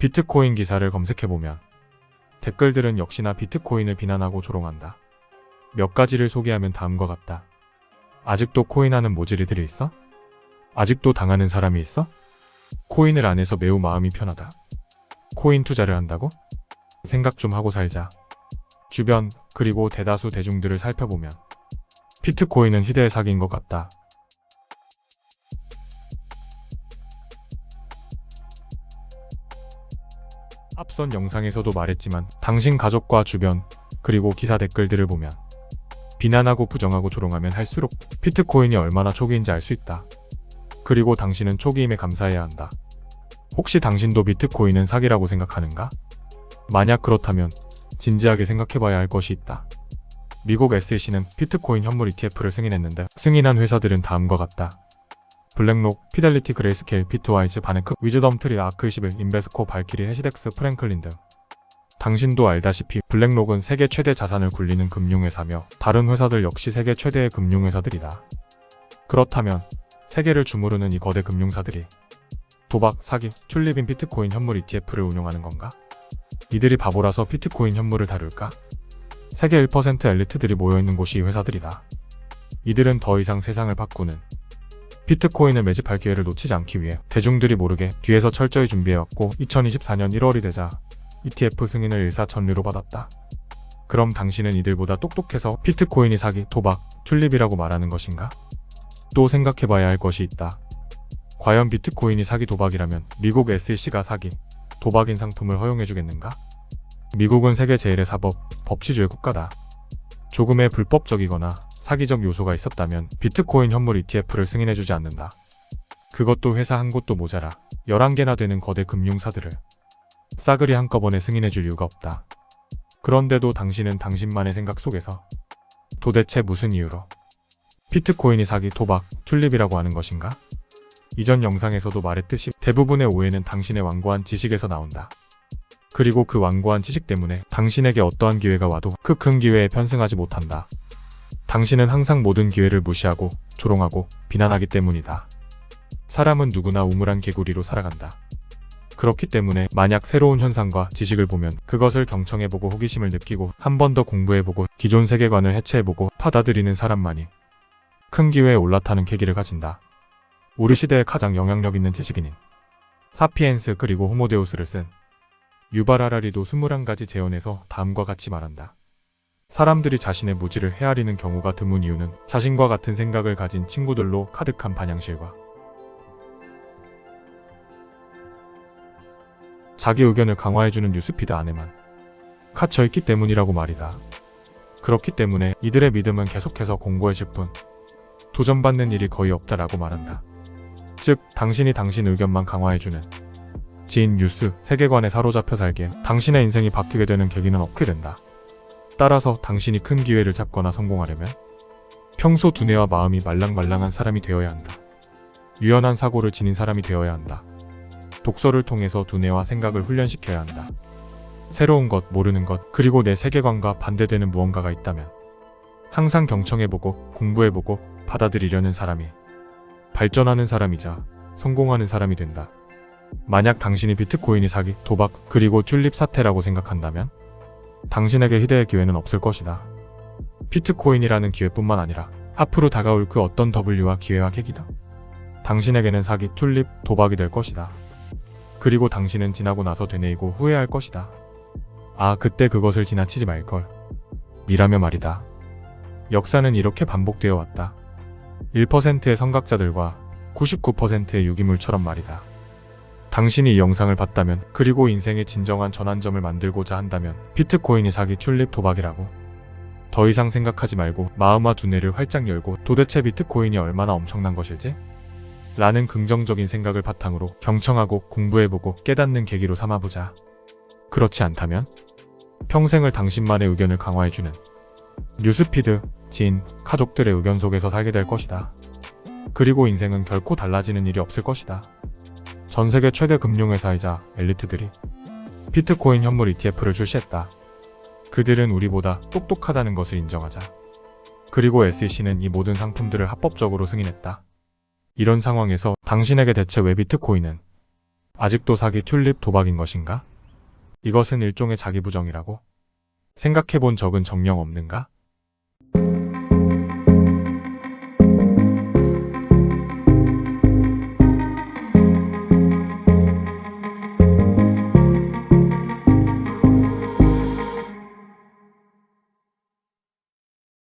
비트코인 기사를 검색해보면 댓글들은 역시나 비트코인을 비난하고 조롱한다. 몇 가지를 소개하면 다음과 같다. 아직도 코인하는 모질이들이 있어? 아직도 당하는 사람이 있어? 코인을 안 해서 매우 마음이 편하다. 코인 투자를 한다고? 생각 좀 하고 살자. 주변 그리고 대다수 대중들을 살펴보면 비트코인은 희대의 사기인 것 같다. 앞선 영상에서도 말했지만 당신 가족과 주변 그리고 기사 댓글들을 보면 비난하고 부정하고 조롱하면 할수록 비트코인이 얼마나 초기인지 알 수 있다. 그리고 당신은 초기임에 감사해야 한다. 혹시 당신도 비트코인은 사기라고 생각하는가? 만약 그렇다면 진지하게 생각해봐야 할 것이 있다. 미국 SEC는 비트코인 현물 ETF를 승인했는데 승인한 회사들은 다음과 같다. 블랙록, 피델리티, 그레이스케일, 비트와이즈, 바네크, 위즈덤트리, 아크21, 인베스코, 발키리, 해시덱스, 프랭클린 등. 당신도 알다시피 블랙록은 세계 최대 자산을 굴리는 금융회사며 다른 회사들 역시 세계 최대의 금융회사들이다. 그렇다면 세계를 주무르는 이 거대 금융사들이 도박, 사기, 튤립인 비트코인 현물 ETF를 운용하는 건가? 이들이 바보라서 비트코인 현물을 다룰까? 세계 1% 엘리트들이 모여있는 곳이 이 회사들이다. 이들은 더 이상 세상을 바꾸는 비트코인을 매집할 기회를 놓치지 않기 위해 대중들이 모르게 뒤에서 철저히 준비해왔고 2024년 1월이 되자 ETF 승인을 일사천리로 받았다. 그럼 당신은 이들보다 똑똑해서 비트코인이 사기, 도박, 튤립이라고 말하는 것인가? 또 생각해봐야 할 것이 있다. 과연 비트코인이 사기, 도박이라면 미국 SEC가 사기, 도박인 상품을 허용해주겠는가? 미국은 세계 제1의 사법, 법치주의 국가다. 조금의 불법적이거나 사기적 요소가 있었다면 비트코인 현물 ETF를 승인해주지 않는다. 그것도 회사 한 곳도 모자라 11개나 되는 거대 금융사들을 싸그리 한꺼번에 승인해줄 이유가 없다. 그런데도 당신은 당신만의 생각 속에서 도대체 무슨 이유로 비트코인이 사기, 도박, 튤립이라고 하는 것인가? 이전 영상에서도 말했듯이 대부분의 오해는 당신의 완고한 지식에서 나온다. 그리고 그 완고한 지식 때문에 당신에게 어떠한 기회가 와도 그 큰 기회에 편승하지 못한다. 당신은 항상 모든 기회를 무시하고 조롱하고 비난하기 때문이다. 사람은 누구나 우물한 개구리로 살아간다. 그렇기 때문에 만약 새로운 현상과 지식을 보면 그것을 경청해보고 호기심을 느끼고 한 번 더 공부해보고 기존 세계관을 해체해보고 받아들이는 사람만이 큰 기회에 올라타는 계기를 가진다. 우리 시대의 가장 영향력 있는 지식인인 사피엔스 그리고 호모데우스를 쓴 유발 하라리도 21가지 재현에서 다음과 같이 말한다. 사람들이 자신의 무지를 헤아리는 경우가 드문 이유는 자신과 같은 생각을 가진 친구들로 가득한 반향실과 자기 의견을 강화해주는 뉴스피드 안에만 갇혀있기 때문이라고 말이다. 그렇기 때문에 이들의 믿음은 계속해서 공고해질 뿐 도전받는 일이 거의 없다라고 말한다. 즉 당신이 당신 의견만 강화해주는 지인 뉴스, 세계관에 사로잡혀 살기에 당신의 인생이 바뀌게 되는 계기는 없게 된다. 따라서 당신이 큰 기회를 잡거나 성공하려면 평소 두뇌와 마음이 말랑말랑한 사람이 되어야 한다. 유연한 사고를 지닌 사람이 되어야 한다. 독서를 통해서 두뇌와 생각을 훈련시켜야 한다. 새로운 것, 모르는 것, 그리고 내 세계관과 반대되는 무언가가 있다면 항상 경청해보고 공부해보고 받아들이려는 사람이 발전하는 사람이자 성공하는 사람이 된다. 만약 당신이 비트코인이 사기, 도박, 그리고 튤립 사태라고 생각한다면 당신에게 희대의 기회는 없을 것이다. 비트코인이라는 기회뿐만 아니라 앞으로 다가올 그 어떤 W와 기회와 계기다. 당신에게는 사기, 튤립, 도박이 될 것이다. 그리고 당신은 지나고 나서 되뇌이고 후회할 것이다. 아, 그때 그것을 지나치지 말걸. 미라며 말이다. 역사는 이렇게 반복되어 왔다. 1%의 선각자들과 99%의 유기물처럼 말이다. 당신이 이 영상을 봤다면 그리고 인생의 진정한 전환점을 만들고자 한다면 비트코인이 사기, 튤립, 도박이라고 더 이상 생각하지 말고 마음과 두뇌를 활짝 열고 도대체 비트코인이 얼마나 엄청난 것일지? 라는 긍정적인 생각을 바탕으로 경청하고 공부해보고 깨닫는 계기로 삼아보자. 그렇지 않다면 평생을 당신만의 의견을 강화해주는 뉴스피드, 지인, 가족들의 의견 속에서 살게 될 것이다. 그리고 인생은 결코 달라지는 일이 없을 것이다. 전 세계 최대 금융회사이자 엘리트들이 비트코인 현물 ETF를 출시했다. 그들은 우리보다 똑똑하다는 것을 인정하자. 그리고 SEC는 이 모든 상품들을 합법적으로 승인했다. 이런 상황에서 당신에게 대체 왜 비트코인은 아직도 사기 튤립 도박인 것인가? 이것은 일종의 자기부정이라고? 생각해본 적은 정녕 없는가?